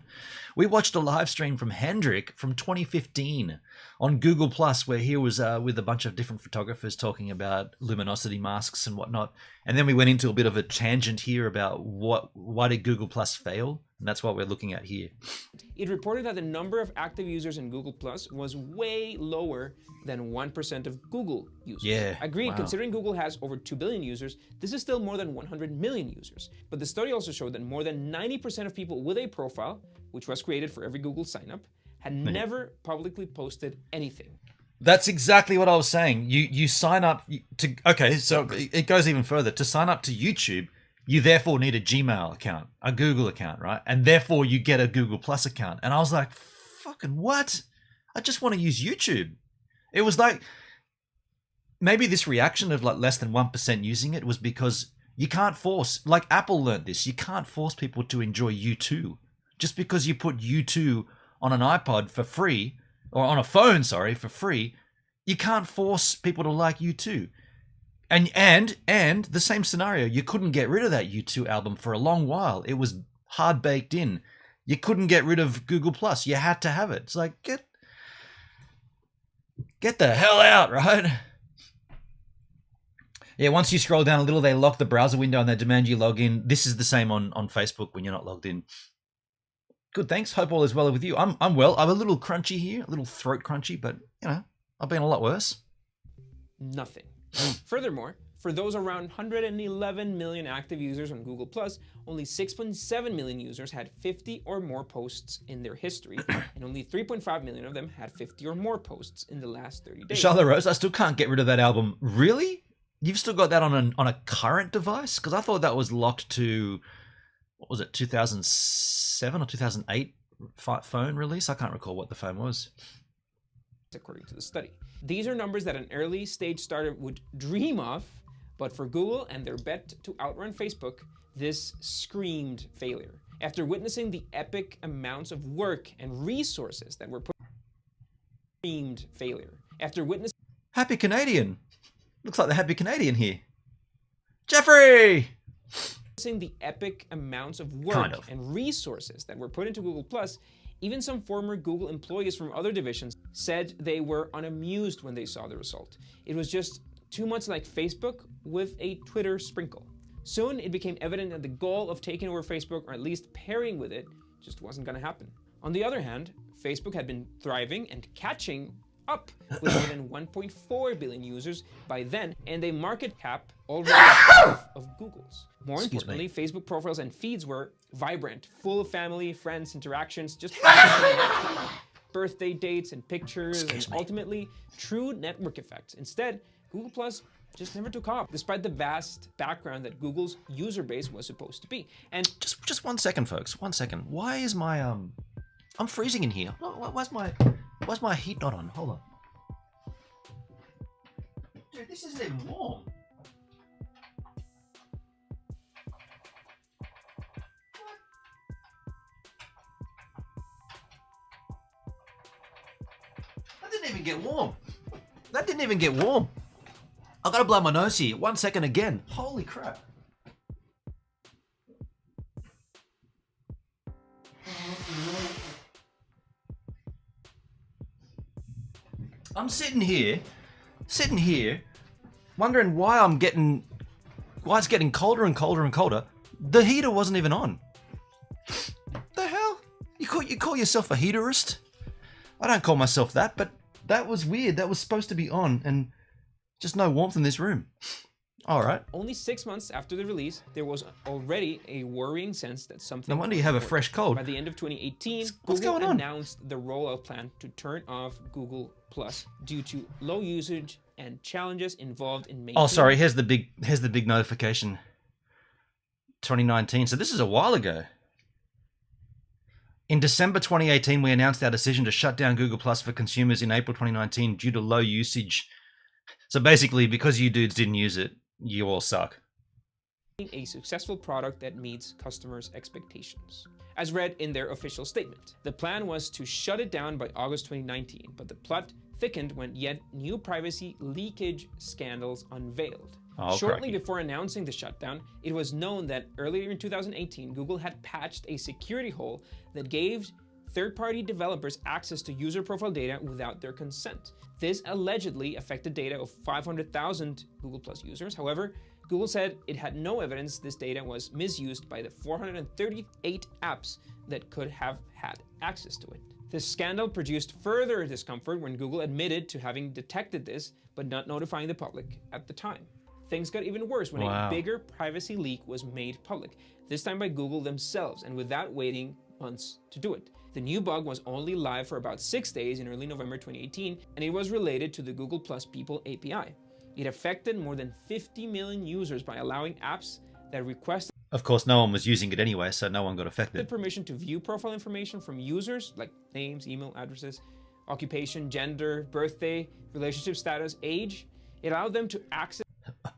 We watched a live stream from Hendrik from 2015 on Google Plus, where he was with a bunch of different photographers talking about luminosity masks and whatnot. And then we went into a bit of a tangent here about why did Google Plus fail, and that's what we're looking at here. It reported that the number of active users in Google Plus was way lower than 1% of Google users. Yeah. Agreed, wow. Considering Google has over 2 billion users, this is still more than 100 million users. But the study also showed that more than 90% of people with a profile, which was created for every Google sign-up, had never publicly posted anything. That's exactly what I was saying. You sign up to, okay, so it goes even further. To sign up to YouTube, you therefore need a Gmail account, a Google account, right? And therefore you get a Google Plus account. And I was like, fucking what? I just want to use YouTube. It was like, maybe this reaction of like less than 1% using it was because you can't force, like Apple learned this, you can't force people to enjoy U2. Just because you put U2 on an iPod for free, or on a phone, sorry, for free, you can't force people to like U2. And the same scenario, you couldn't get rid of that U2 album for a long while. It was hard baked in. You couldn't get rid of Google Plus. You had to have it. It's like, get the hell out, right? Yeah, once you scroll down a little, they lock the browser window and they demand you log in. This is the same on Facebook when you're not logged in. Good, thanks. Hope all is well with you. I'm well. I'm a little crunchy here, a little throat crunchy, but you know, I've been a lot worse. Nothing. Furthermore, for those around 111 million active users on Google Plus, only 6.7 million users had 50 or more posts in their history, and only 3.5 million of them had 50 or more posts in the last 30 days. Charlotte Rose, I still can't get rid of that album. Really? You've still got that on a current device? Because I thought that was locked to, what was it, 2007 or 2008 phone release? I can't recall what the phone was. According to the study. These are numbers that an early stage startup would dream of, but for Google and their bet to outrun Facebook, this screamed failure. After witnessing the epic amounts of work and resources that were put screamed failure. After witnessing Happy Canadian. Looks like the Happy Canadian here. Jeffrey! the epic amounts of work and resources that were put into Google Plus, even some former Google employees from other divisions said they were unamused when they saw the result. It was just too much like Facebook with a Twitter sprinkle. Soon it became evident that the goal of taking over Facebook, or at least pairing with it, just wasn't going to happen. On the other hand, Facebook had been thriving and catching up with more than 1.4 billion users by then, and a market cap already half of Google's. More importantly, Facebook profiles and feeds were vibrant, full of family, friends, interactions, just birthday dates and pictures, and ultimately true network effects. Instead, Google Plus just never took off, despite the vast background that Google's user base was supposed to be. And just 1 second, folks. 1 second. Why is my I'm freezing in here. Why's my heat not on? Hold on. Dude, this isn't even warm. That didn't even get warm. That didn't even get warm. I gotta blow my nose here. 1 second again. Holy crap. I'm sitting here, wondering why it's getting colder and colder and colder. The heater wasn't even on. The hell? You call yourself a heaterist? I don't call myself that, but that was weird. That was supposed to be on, and just no warmth in this room. All right. Only 6 months after the release, there was already a worrying sense that something. No wonder you have a fresh cold. By the end of 2018, What's Google going on? announced the rollout plan to turn off Google Plus due to low usage and challenges involved in maintaining. Oh, sorry. Here's the big notification. 2019. So this is a while ago. In December 2018, we announced our decision to shut down Google Plus for consumers in April 2019 due to low usage. So basically, because you dudes didn't use it, you all suck. A successful product that meets customers' expectations. As read in their official statement, the plan was to shut it down by August 2019, but the plot thickened when yet new privacy leakage scandals unveiled. Oh, Shortly crikey. before announcing the shutdown, it was known that earlier in 2018, Google had patched a security hole that gave third-party developers access to user profile data without their consent. This allegedly affected data of 500,000 Google Plus users. However, Google said it had no evidence this data was misused by the 438 apps that could have had access to it. This scandal produced further discomfort when Google admitted to having detected this, but not notifying the public at the time. Things got even worse when a bigger privacy leak was made public, this time by Google themselves, and without waiting months to do it. The new bug was only live for about 6 days in early November 2018, and it was related to the Google Plus People API. It affected more than 50 million users by allowing apps that requested Of course, no one was using it anyway, so no one got affected. permission to view profile information from users, like names, email addresses, occupation, gender, birthday, relationship status, age. It allowed them to access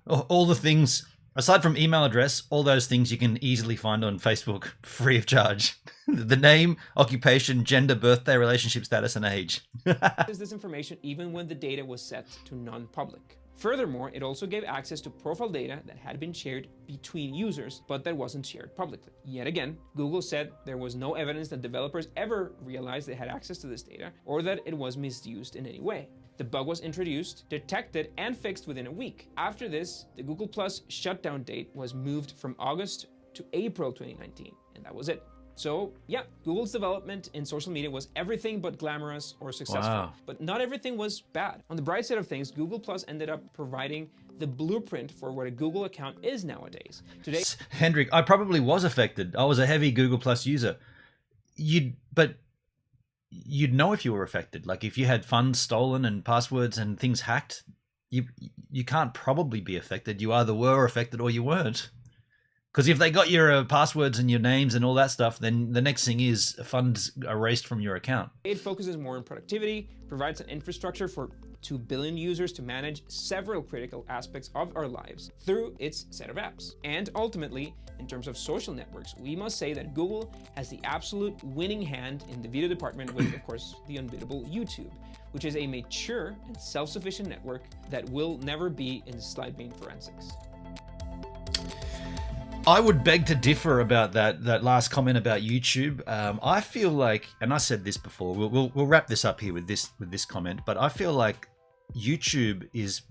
All the things, aside from email address, all those things you can easily find on Facebook free of charge. The name, occupation, gender, birthday, relationship status, and age. this information even when the data was set to non-public. Furthermore, it also gave access to profile data that had been shared between users, but that wasn't shared publicly. Yet again, Google said there was no evidence that developers ever realized they had access to this data or that it was misused in any way. The bug was introduced, detected, and fixed within a week. After this, the Google Plus shutdown date was moved from August to April 2019, and that was it. So yeah, Google's development in social media was everything but glamorous or successful. Wow. But not everything was bad. On the bright side of things, Google Plus ended up providing the blueprint for what a Google account is nowadays. Today, Hendrik, I probably was affected. I was a heavy Google Plus user. But you'd know if you were affected. Like if you had funds stolen and passwords and things hacked, you can't probably be affected. You either were affected or you weren't. Because if they got your passwords and your names and all that stuff, then the next thing is funds erased from your account. it focuses more on productivity, provides an infrastructure for 2 billion users to manage several critical aspects of our lives through its set of apps. And ultimately, in terms of social networks, we must say that Google has the absolute winning hand in the video department with, of course, the unbeatable YouTube, which is a mature and self-sufficient network that will never be in slide bean forensics. I would beg to differ about that last comment about YouTube. I feel like, and I said this before, we'll wrap this up here with this comment, but I feel like YouTube is,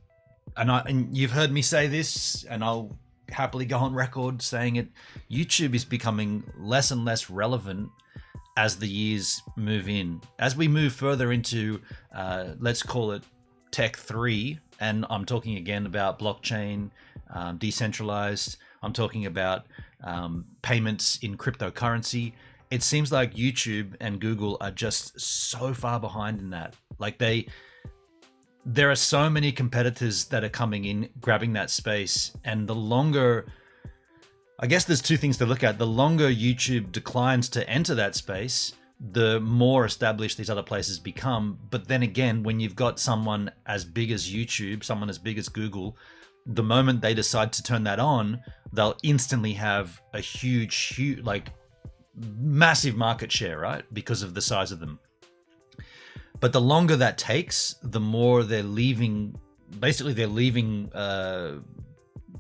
and you've heard me say this, and I'll happily go on record saying it, YouTube is becoming less and less relevant as the years move in. As we move further into, let's call it Tech 3, and I'm talking again about blockchain, decentralized, I'm talking about payments in cryptocurrency. It seems like YouTube and Google are just so far behind in that. Like there are so many competitors that are coming in, grabbing that space. And the longer, I guess there's two things to look at. The longer YouTube declines to enter that space, the more established these other places become. But then again, when you've got someone as big as YouTube, someone as big as Google, the moment they decide to turn that on, they'll instantly have a huge, like massive market share, right? Because of the size of them. But the longer that takes, the more they're leaving, basically they're leaving, they're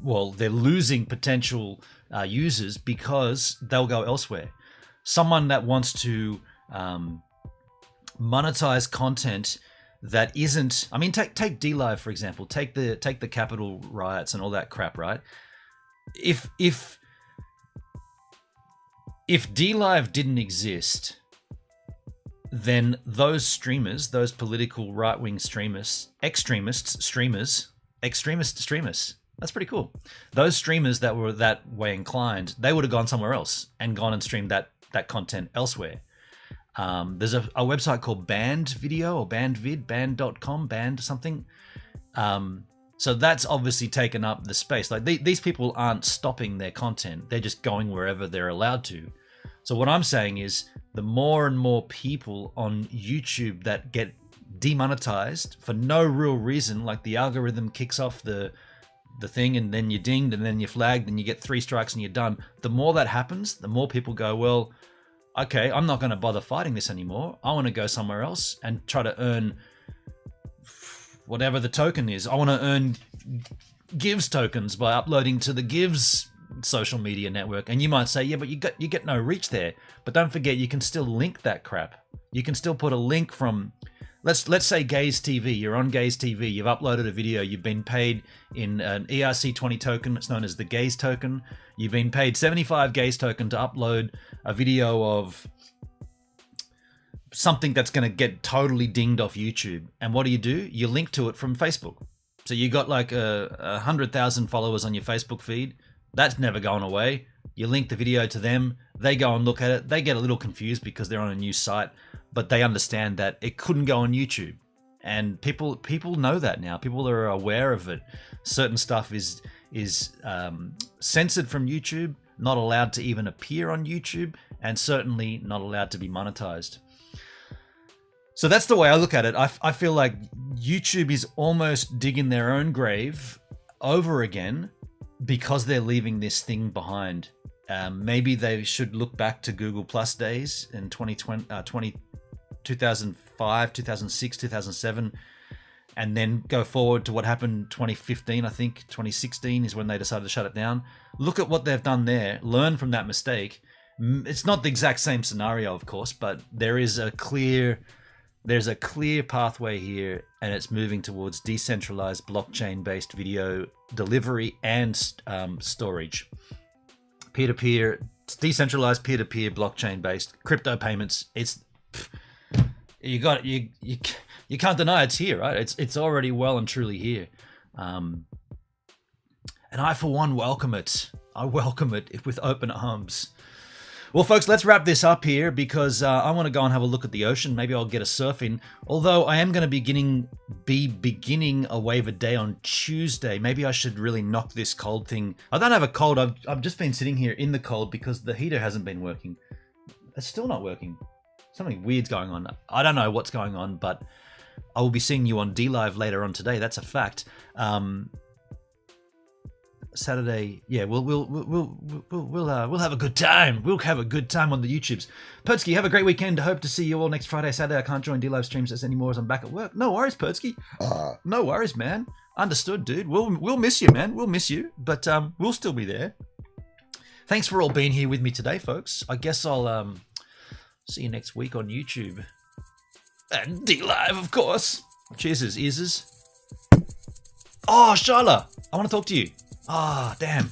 losing potential users because they'll go elsewhere. Someone that wants to monetize content that isn't, I mean, take DLive for example. Take the Capitol riots and all that crap, right? If DLive didn't exist, then those streamers, those political right-wing streamers, extremist streamers, that's pretty cool. Those streamers that were that way inclined, they would have gone somewhere else and gone and streamed that content elsewhere. There's a website called Band Video or Bandvid, band.com, band something. So that's obviously taken up the space. Like these people aren't stopping their content. They're just going wherever they're allowed to. So what I'm saying is the more and more people on YouTube that get demonetized for no real reason, like the algorithm kicks off the thing and then you're dinged and then you're flagged and you get 3 strikes and you're done. The more that happens, the more people go, well, okay, I'm not going to bother fighting this anymore. I want to go somewhere else and try to earn whatever the token is. I want to earn Gives tokens by uploading to the Gives social media network. And you might say, yeah, but you get no reach there. But don't forget, you can still link that crap. You can still put a link from, let's say GazeTV. You're on GazeTV. You've uploaded a video. You've been paid in an ERC20 token. It's known as the Gaze token. You've been paid 75 Gaze token to upload a video of something that's going to get totally dinged off YouTube. And what do? You link to it from Facebook. So you got like 100,000 followers on your Facebook feed. That's never going away. You link the video to them. They go and look at it. They get a little confused because they're on a new site, but they understand that it couldn't go on YouTube. And people know that now. People are aware of it. Certain stuff is censored from YouTube, not allowed to even appear on YouTube, and certainly not allowed to be monetized. So that's the way I look at it. I feel like YouTube is almost digging their own grave over again because they're leaving this thing behind. Maybe they should look back to Google Plus days in 2005, 2006, 2007, and then go forward to what happened 2015, I think. 2016 is when they decided to shut it down. Look at what they've done there. Learn from that mistake. It's not the exact same scenario, of course, but there's a clear pathway here, and it's moving towards decentralized blockchain-based video delivery and storage. Peer-to-peer, decentralized peer-to-peer blockchain-based crypto payments. You can't deny it's here, right? It's already well and truly here. And I, for one, welcome it. I welcome it with open arms. Well, folks, let's wrap this up here because I want to go and have a look at the ocean. Maybe I'll get a surf in. Although I am going to be beginning a wave a day on Tuesday. Maybe I should really knock this cold thing. I don't have a cold. I've just been sitting here in the cold because the heater hasn't been working. It's still not working. Something weird's going on. I don't know what's going on, but I will be seeing you on DLive later on today. That's a fact. Saturday, yeah, we'll have a good time. We'll have a good time on the YouTubes. Pertsky, have a great weekend. Hope to see you all next Friday, Saturday. I can't join DLive streams anymore as I'm back at work. No worries, Pertsky. No worries, man. Understood, dude. We'll miss you, man. We'll miss you, but we'll still be there. Thanks for all being here with me today, folks. I guess I'll see you next week on YouTube and DLive, of course. Cheers, ears. Oh, Sharla, I want to talk to you. Ah, damn.